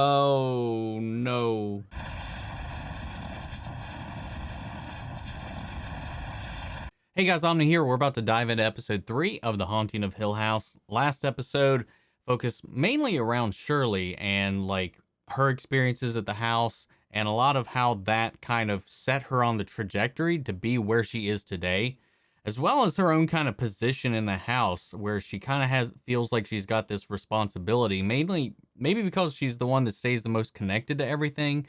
Oh, no. Hey guys, Omni here. We're about to dive into episode 3 of The Haunting of Hill House. Last episode focused mainly around Shirley and like her experiences at the house and a lot of how that kind of set her on the trajectory to be where she is today, as well as her own kind of position in the house where she kind of feels like she's got this responsibility, mainly maybe because she's the one that stays the most connected to everything.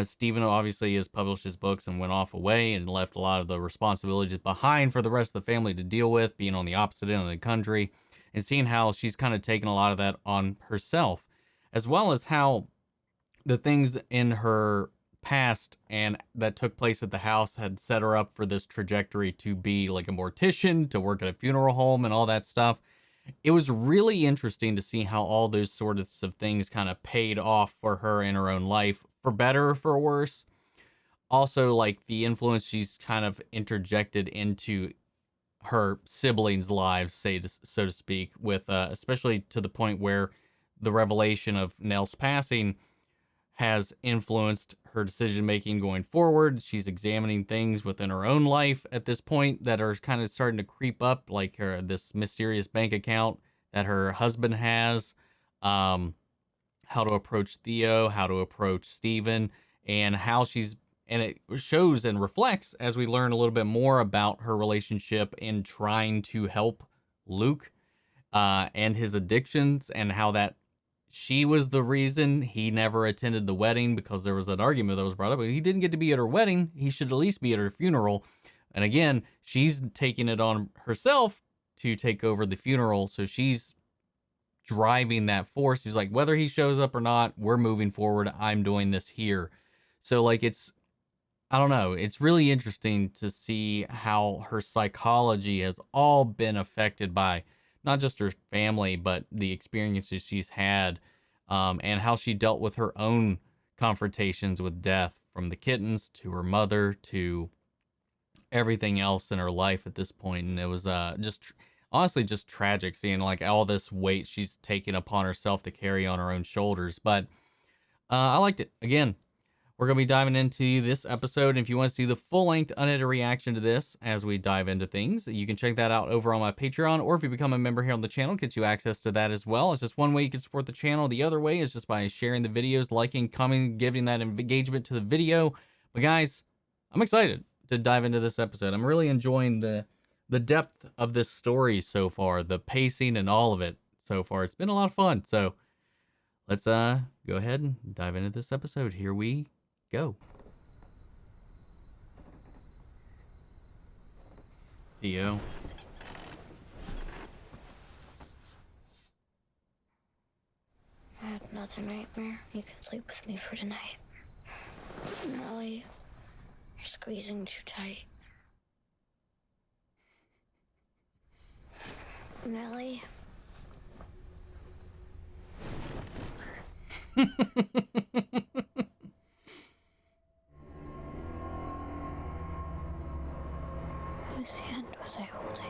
Stephen obviously has published his books and went off away and left a lot of the responsibilities behind for the rest of the family to deal with, being on the opposite end of the country, and seeing how she's kind of taken a lot of that on herself, as well as how the things in her past and that took place at the house had set her up for this trajectory to be like a mortician, to work at a funeral home and all that stuff. It was really interesting to see how all those sorts of things kind of paid off for her in her own life, for better or for worse. Also, like the influence she's kind of interjected into her siblings' lives, so to speak, with especially to the point where the revelation of Nell's passing has influenced her decision making going forward. She's examining things within her own life at this point that are kind of starting to creep up, like this mysterious bank account that her husband has, how to approach Theo, how to approach Stephen, and and it shows and reflects as we learn a little bit more about her relationship in trying to help Luke and his addictions, and how that she was the reason he never attended the wedding, because there was an argument that was brought up. He didn't get to be at her wedding. He should at least be at her funeral. And again, she's taking it on herself to take over the funeral. So she's driving that force. He's like, whether he shows up or not, we're moving forward. I'm doing this here. So like, I don't know. It's really interesting to see how her psychology has all been affected by not just her family, but the experiences she's had, and how she dealt with her own confrontations with death, from the kittens to her mother to everything else in her life at this point. And it was honestly just tragic seeing like all this weight she's taken upon herself to carry on her own shoulders. But I liked it. Again, we're going to be diving into this episode. And if you want to see the full-length, unedited reaction to this as we dive into things, you can check that out over on my Patreon, or if you become a member here on the channel, it gets you access to that as well. It's just one way you can support the channel. The other way is just by sharing the videos, liking, commenting, giving that engagement to the video. But guys, I'm excited to dive into this episode. I'm really enjoying the depth of this story so far, the pacing and all of it so far. It's been a lot of fun. So let's go ahead and dive into this episode. Here we go. Theo. I had another nightmare. You can sleep with me for tonight. Nellie, you're squeezing too tight. Nellie. Whose hand was I holding?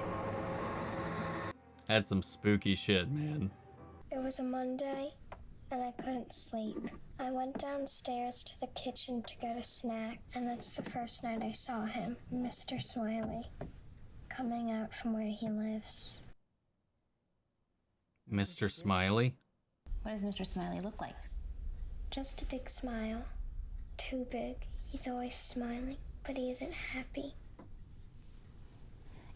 That's some spooky shit, man. It was a Monday, and I couldn't sleep. I went downstairs to the kitchen to get a snack, and that's the first night I saw him, Mr. Smiley, coming out from where he lives. Mr. Smiley? What does Mr. Smiley look like? Just a big smile. Too big. He's always smiling, but he isn't happy.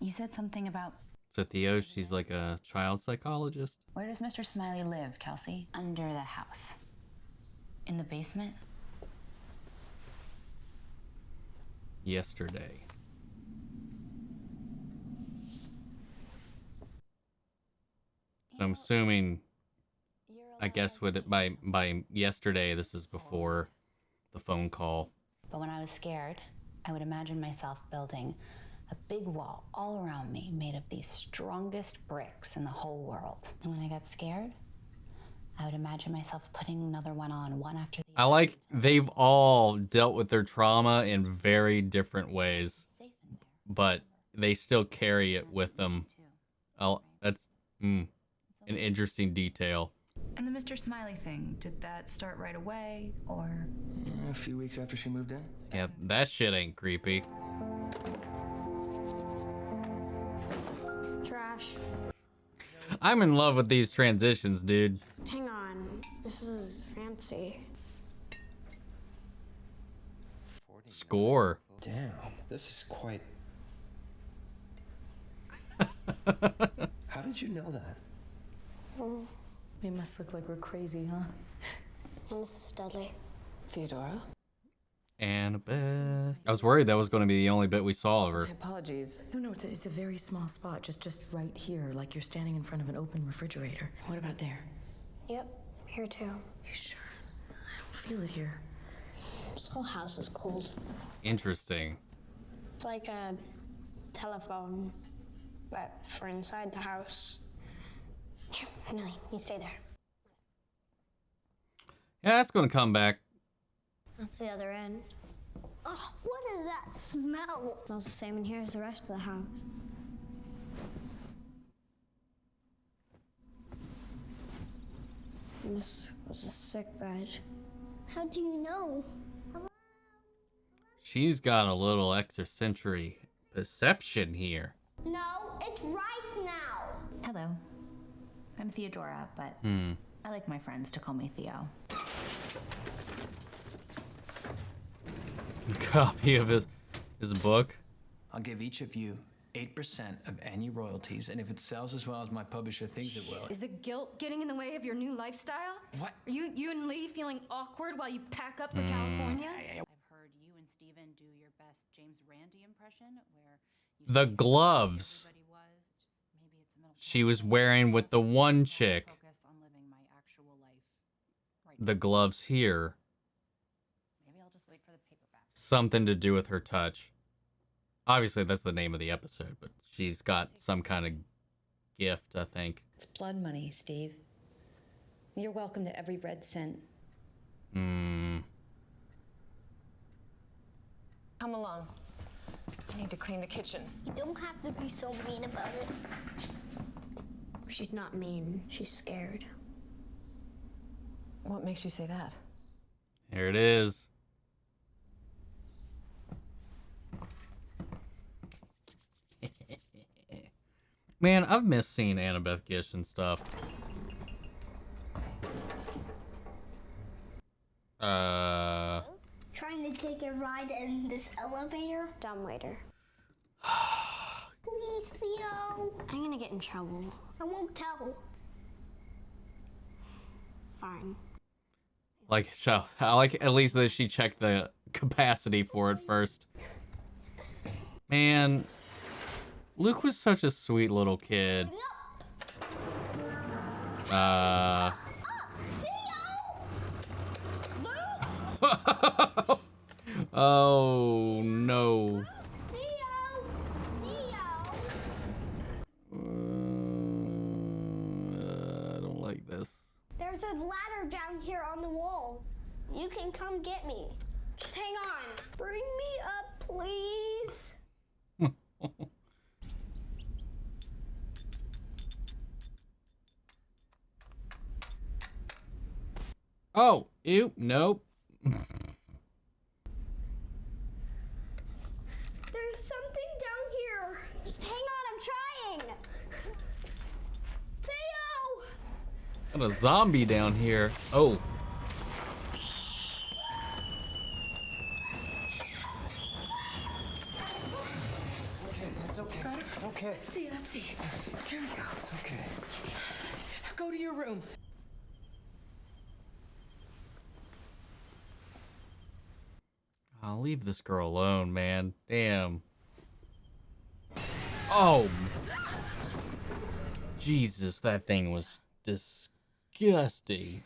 You said something about... So Theo, she's like a child psychologist. Where does Mr. Smiley live, Kelsey? Under the house. In the basement? Yesterday. So I'm assuming, I guess by yesterday, this is before the phone call. But when I was scared, I would imagine myself building a big wall all around me made of the strongest bricks in the whole world. And when I got scared, I would imagine myself putting another one on, one after the other. I like they've all dealt with their trauma in very different ways, but they still carry it with them. That's an interesting detail. And the Mr. Smiley thing, did that start right away, or? A few weeks after she moved in. Yeah, that shit ain't creepy. Trash. I'm in love with these transitions, dude. Hang on. This is fancy. Score. Damn, this is quite... How did you know that? We must look like we're crazy, huh? I'm Mrs. Dudley. Theodora? Annabeth. I was worried that was going to be the only bit we saw of her. Apologies. No, it's a very small spot, just right here, like you're standing in front of an open refrigerator. What about there? Yep, here too. You sure? I don't feel it here. This whole house is cold. Interesting. It's like a telephone, but for inside the house. Here, Millie, you stay there. Yeah, that's going to come back. That's the other end. Oh, what is that smell? Smells the same in here as the rest of the house. And this was a sick bed. How do you know? She's got a little extrasensory perception here. No, it's rice now. Hello. I'm Theodora, but I like my friends to call me Theo. Copy of his book. I'll give each of you 8% of any royalties, and if it sells as well as my publisher thinks it will... Is the guilt getting in the way of your new lifestyle? What? Are you and Lee feeling awkward while you pack up for California? I've heard you and Steven do your best James Randi impression, where you The say gloves everybody was, just maybe it's a middle she was wearing with the one chick. focus on living my actual life right The now. gloves here. Maybe I'll just wait for the paperback. Something to do with her touch. Obviously, that's the name of the episode, but she's got some kind of gift, I think. It's blood money, Steve. You're welcome to every red cent. Come along. I need to clean the kitchen. You don't have to be so mean about it. She's not mean. She's scared. What makes you say that? Here it is. Man, I've missed seeing Annabeth Gish and stuff. Trying to take a ride in this elevator? Dumbwaiter. Please, Theo. I'm gonna get in trouble. I won't tell. Fine. Like, I like at least that she checked the capacity for it first. Man, Luke was such a sweet little kid. Oh no. Theo! Theo! I don't like this. There's a ladder down here on the wall. You can come get me. Just hang on. Bring me up, please. Oh, ew, nope. There's something down here. Just hang on, I'm trying. Theo! Got a zombie down here. Oh. Okay, it's okay. Got it? It's okay. Let's see. Here we go. It's okay. Go to your room. I'll leave this girl alone, man. Damn. Oh. Jesus, that thing was disgusting.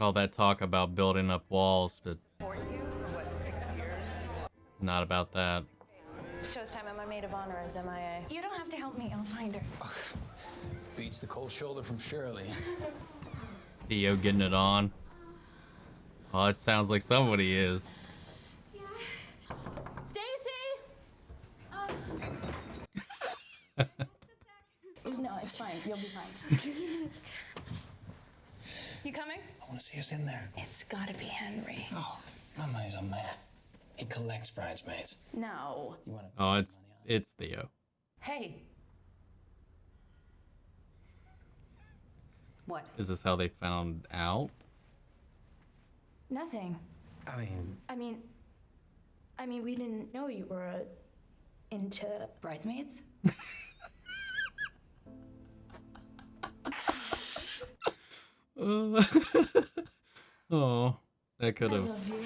All that talk about building up walls, but not about that. It's toast time and my maid of honor is MIA. You don't have to help me. I'll find her. Beats the cold shoulder from Shirley. Theo getting it on. Oh, it sounds like somebody is. Stacy! it's fine. You'll be fine. You coming? I want to see who's in there. It's gotta be Henry. Oh, my money's on Matt. He collects bridesmaids. No. You want to? Oh, it's Theo. Hey. What? Is this how they found out? Nothing. I mean, we didn't know you were into Bridesmaids? Oh, that could I have. love you.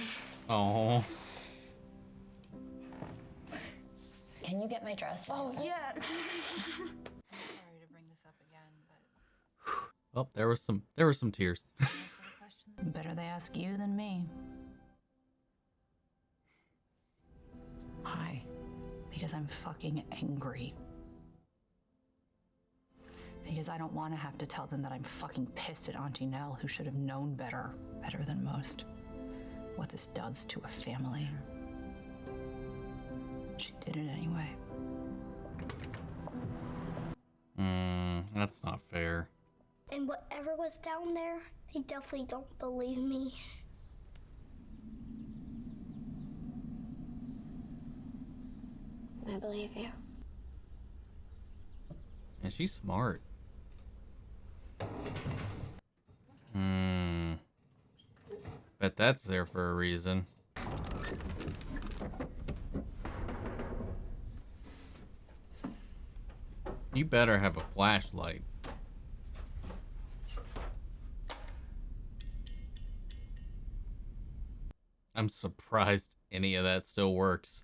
Oh, Can you get my dress? Oh yeah. Sorry to bring this up again, but oh, there were some tears. better they ask you than me. Why? Because I'm fucking angry. Because I don't want to have to tell them that I'm fucking pissed at Auntie Nell, who should have known better than most, what this does to a family. She did it anyway. That's not fair. And whatever was down there, they definitely don't believe me. I believe you. And she's smart. Bet that's there for a reason. You better have a flashlight. I'm surprised any of that still works.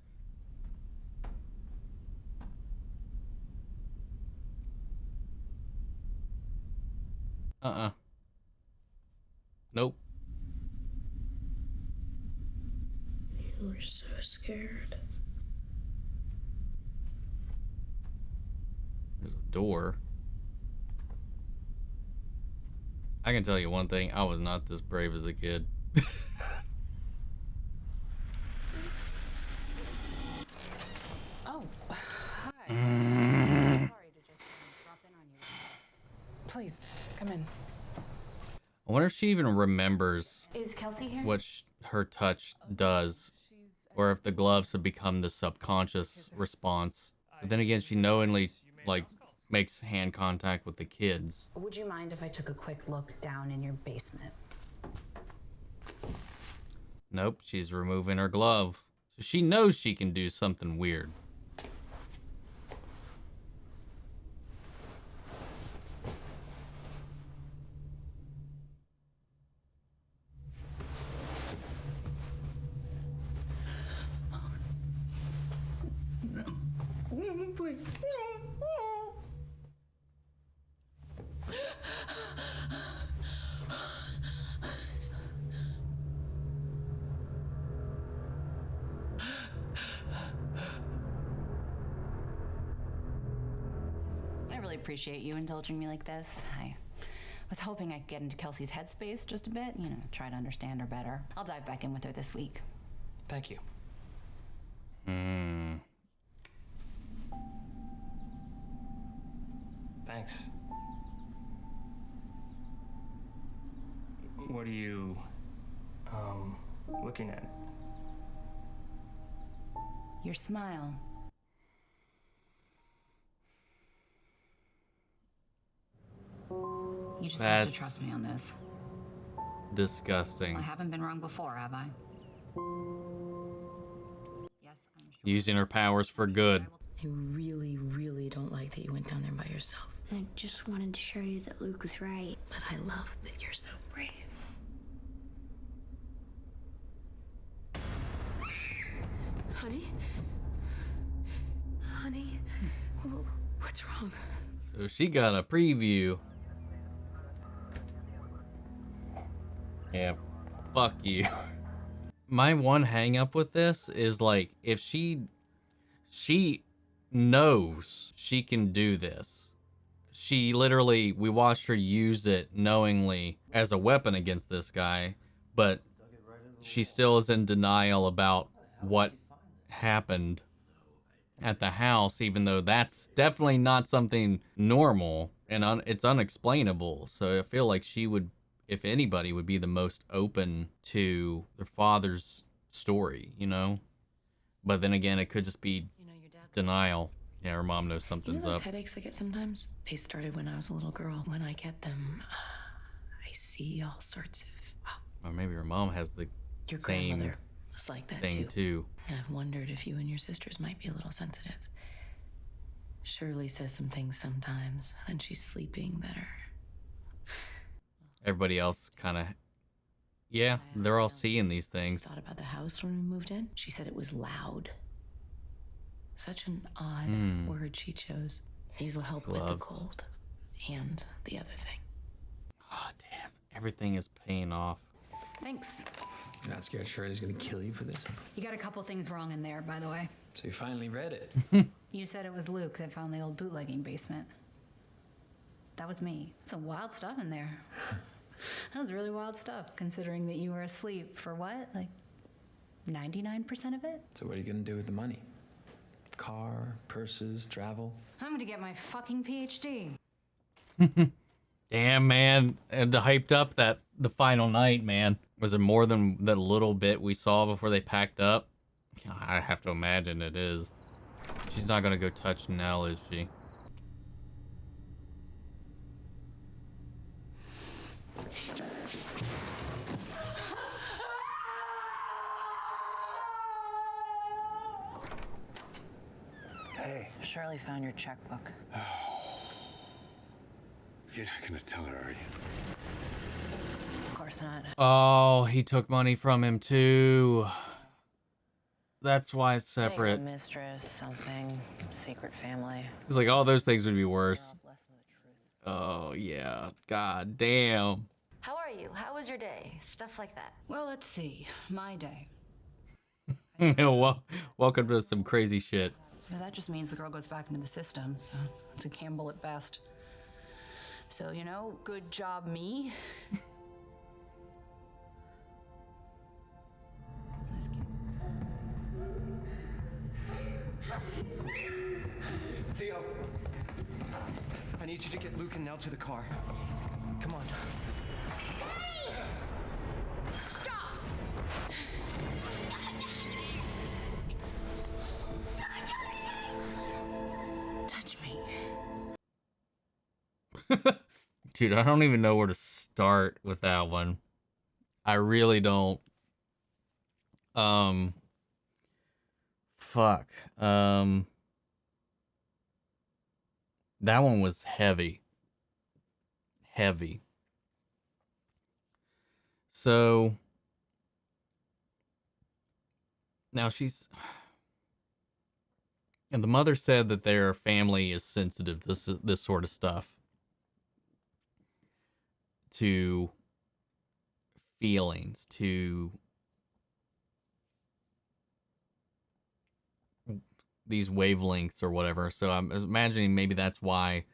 Nope. You were so scared. There's a door. I can tell you one thing, I was not this brave as a kid. Oh, hi. I Sorry to just drop in on you. Please, come in. wonder if she even remembers Is Kelsey here? what her touch does, or if the gloves have become the subconscious response. But then again, she knowingly, like, makes hand contact with the kids. Would you mind if I took a quick look down in your basement? Nope, she's removing her glove. So she knows she can do something weird. I really appreciate you indulging me like this. I was hoping I could get into Kelsey's headspace just a bit, try to understand her better. I'll dive back in with her this week. Thank you. Thanks. What are you, looking at? Your smile. You just have to That's trust me on this. disgusting. I haven't been wrong before, have I? Yes, I'm sure. Using her powers for good. I really, really don't like that you went down there by yourself. I just wanted to show you that Luke was right. But I love that you're so brave. Honey? Honey? What's wrong? So she got a preview. Yeah, fuck you. My one hang up with this is like, if she knows she can do this. She literally, we watched her use it knowingly as a weapon against this guy, but she still is in denial about what happened. at the house, even though that's definitely not something normal and it's unexplainable. So I feel like she would, if anybody, would be the most open to their father's story, you know? But then again, it could just be denial. Yeah, her mom knows something's those up. headaches I get sometimes? They started when I was a little girl. When I get them, I see all sorts of... Or maybe her mom has the Your same grandmother was like that thing too. I've wondered if you and your sisters might be a little sensitive. Shirley says some things sometimes when she's sleeping that are... Everybody else kind of, yeah, they're all seeing these things. Thought about the house when we moved in. She said it was loud. Such an odd word she chose. These will help with the cold and the other thing. Oh, damn. Everything is paying off. Thanks. You're not scared Shirley's gonna kill you for this? You got a couple things wrong in there, by the way. So you finally read it. You said it was Luke that found the old bootlegging basement. That was me. Some wild stuff in there. That was really wild stuff, considering that you were asleep for what? Like 99% of it? So what are you gonna do with the money? Car, purses, travel? I'm gonna get my fucking PhD. Damn, man. And hyped up the final night, man. Was it more than the little bit we saw before they packed up? I have to imagine it is. She's not gonna go touch Nell, is she? Hey. Shirley found your checkbook. You're not gonna tell her, are you? Of course not. Oh, he took money from him too. That's why it's separate. Mistress, something, secret family. It's like all those things would be worse. Oh yeah, god damn. How are you? How was your day? Stuff like that. Well, let's see. My day. Welcome to some crazy shit. But that just means the girl goes back into the system, so it's a gamble at best. So, you know, good job, me. Theo, I need you to get Luke and Nell to the car. Come on. Stop! Touch me. Dude, I don't even know where to start with that one. I really don't. Fuck. That one was heavy. Heavy. So now and the mother said that their family is sensitive to this sort of stuff, to feelings, to these wavelengths or whatever. So I'm imagining maybe that's why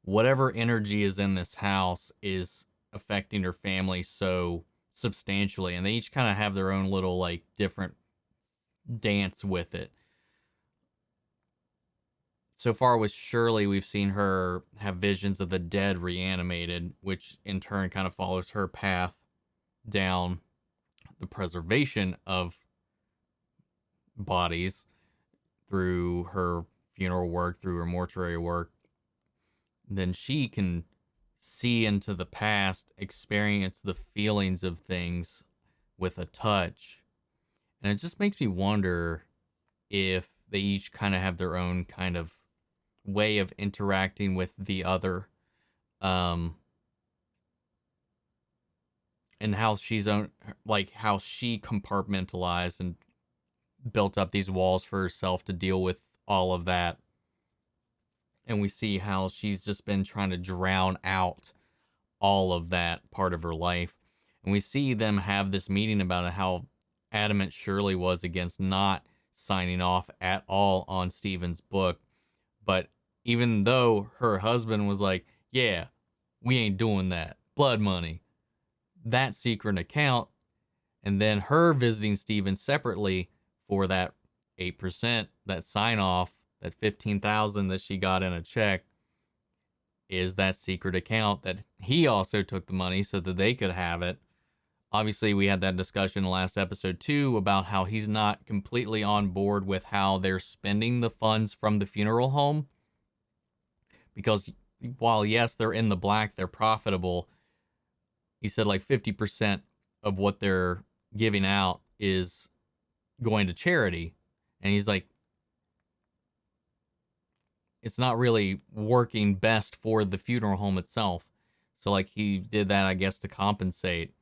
whatever energy is in this house is affecting her family so substantially, and they each kind of have their own little like different dance with it. So far with Shirley, we've seen her have visions of the dead reanimated, which in turn kind of follows her path down the preservation of bodies through her funeral work, through her mortuary work. Then she can see into the past, experience the feelings of things with a touch. And it just makes me wonder if they each kind of have their own kind of way of interacting with the other, and how how she compartmentalized and built up these walls for herself to deal with all of that. And we see how she's just been trying to drown out all of that part of her life. And we see them have this meeting about how adamant Shirley was against not signing off at all on Stephen's book. But even though her husband was like, yeah, we ain't doing that. Blood money. That secret account. And then her visiting Stephen separately for that 8%, that sign off, that 15,000 that she got in a check, is that secret account that he also took the money so that they could have it. Obviously, we had that discussion in the last episode too about how he's not completely on board with how they're spending the funds from the funeral home. Because while, yes, they're in the black, they're profitable. He said like 50% of what they're giving out is going to charity. And he's like, it's not really working best for the funeral home itself. So like he did that, I guess, to compensate.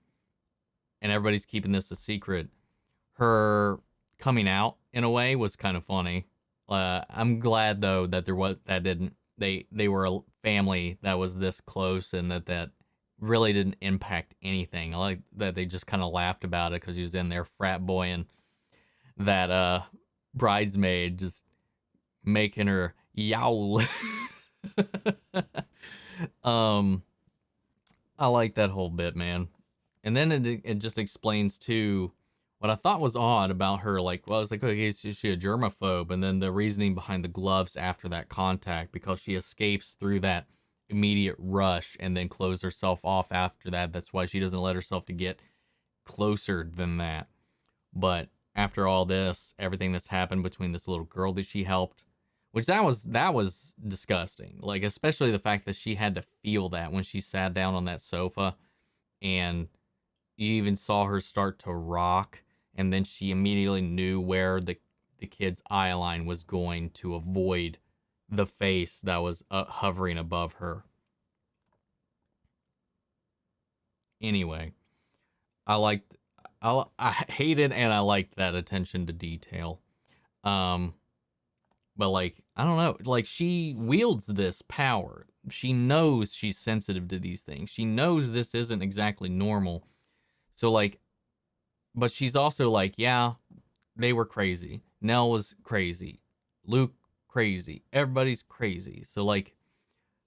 And everybody's keeping this a secret. Her coming out in a way was kind of funny. I'm glad though that they were a family that was this close and that really didn't impact anything. I like that they just kind of laughed about it because he was in there frat boying that bridesmaid, just making her yowl. I like that whole bit, man. And then it just explains too what I thought was odd about her. Like, well, it's like, okay, is she a germaphobe? And then the reasoning behind the gloves after that contact, because she escapes through that immediate rush and then closed herself off after that. That's why she doesn't let herself to get closer than that. But after all this, everything that's happened between this little girl that she helped, which that was disgusting. Like, especially the fact that she had to feel that when she sat down on that sofa, and you even saw her start to rock, and then she immediately knew where the kid's eye line was going to avoid the face that was hovering above her. Anyway, I hated and I liked that attention to detail. But like, I don't know, like she wields this power. She knows she's sensitive to these things. She knows this isn't exactly normal. So like, but she's also like, yeah, they were crazy. Nell was crazy. Luke, crazy. Everybody's crazy. So like,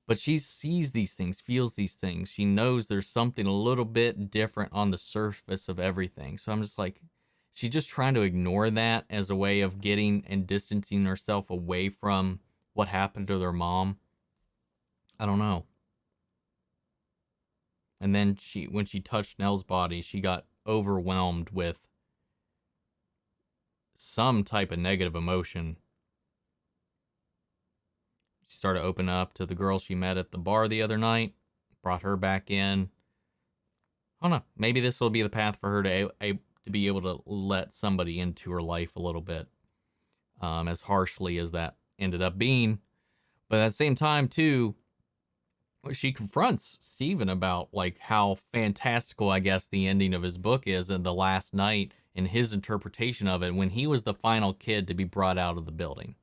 but she sees these things, feels these things. She knows there's something a little bit different on the surface of everything. So I'm just like, she's just trying to ignore that as a way of getting and distancing herself away from what happened to their mom. I don't know. And then when she touched Nell's body, she got overwhelmed with some type of negative emotion. She started to open up to the girl she met at the bar the other night, brought her back in. I don't know. Maybe this will be the path for her to be able to let somebody into her life a little bit, as harshly as that ended up being. But at the same time, too, she confronts Stephen about like how fantastical, I guess, the ending of his book is, and the last night and his interpretation of it when he was the final kid to be brought out of the building.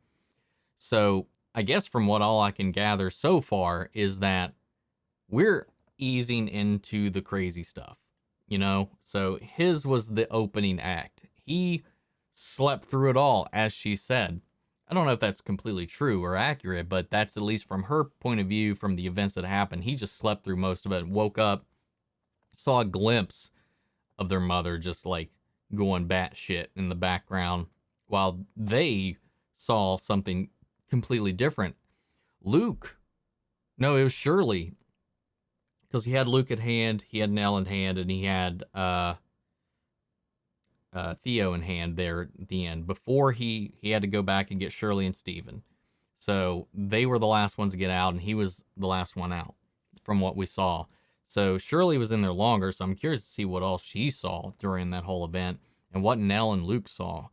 So I guess from what all I can gather so far is that we're easing into the crazy stuff, you know? So his was the opening act. He slept through it all, as she said. I don't know if that's completely true or accurate, but that's at least from her point of view, from the events that happened. He just slept through most of it, woke up, saw a glimpse of their mother just like going batshit in the background, while they saw something completely different. Luke, no, it was Shirley, because he had Luke at hand, he had Nell in hand, and he had Theo in hand there at the end, before he had to go back and get Shirley and Steven. So they were the last ones to get out, and he was the last one out from what we saw. So Shirley was in there longer, so I'm curious to see what all she saw during that whole event and what Nell and Luke saw.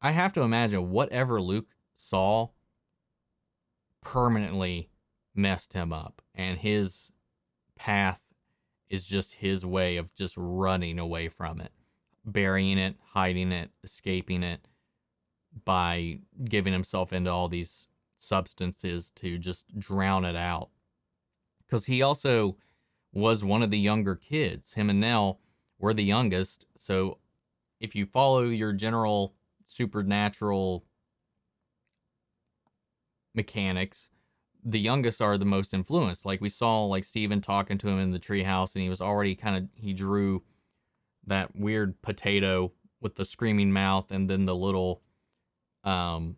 I have to imagine whatever Luke saw permanently messed him up, and his path is just his way of just running away from it, burying it, hiding it, escaping it by giving himself into all these substances to just drown it out. Because he also was one of the younger kids. Him and Nell were the youngest. So if you follow your general supernatural mechanics, the youngest are the most influenced. Like we saw, like Steven talking to him in the treehouse, and he was already he drew that weird potato with the screaming mouth and then the little the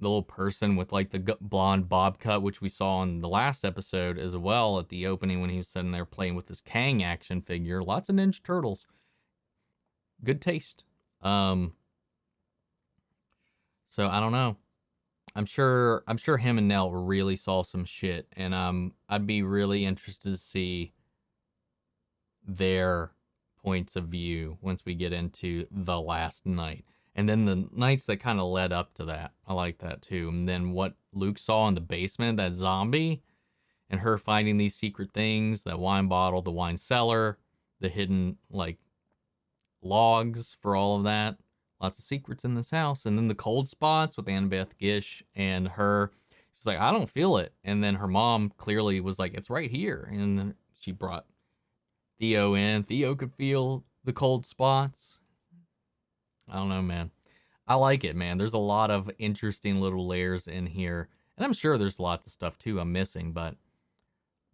little person with like the blonde bob cut, which we saw in the last episode as well at the opening when he was sitting there playing with his Kang action figure. Lots of Ninja Turtles. Good taste. So I don't know. I'm sure him and Nell really saw some shit, and I'd be really interested to see their points of view once we get into the last night. And then the nights that kind of led up to that. I like that too. And then what Luke saw in the basement, that zombie, and her finding these secret things, that wine bottle, the wine cellar, the hidden like logs for all of that. Lots of secrets in this house. And then the cold spots with Annabeth Gish and her. She's like, I don't feel it. And then her mom clearly was like, it's right here. And then she brought Theo in. Theo could feel the cold spots. I don't know, man. I like it, man. There's a lot of interesting little layers in here. And I'm sure there's lots of stuff, too, I'm missing, but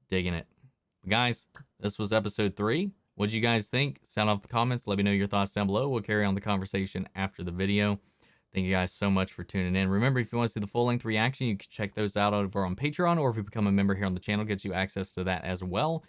digging it. But guys, this was episode 3. What'd you guys think? Sound off the comments. Let me know your thoughts down below. We'll carry on the conversation after the video. Thank you guys so much for tuning in. Remember, if you want to see the full-length reaction, you can check those out over on Patreon, or if you become a member here on the channel, gets you access to that as well.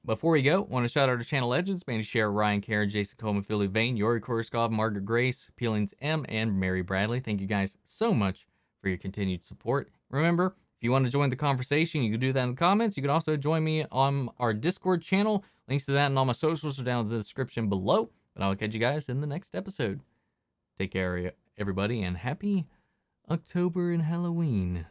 Before we go, want to shout out our channel legends, Mandy Share, Ryan Karen, Jackson-Cohen, Philly Vane, Yori Korskov, Margaret Grace, Peelings M, and Mary Bradley. Thank you guys so much for your continued support. Remember, if you want to join the conversation, you can do that in the comments. You can also join me on our Discord channel. Links to that and all my socials are down in the description below. But I'll catch you guys in the next episode. Take care, everybody, and happy October and Halloween.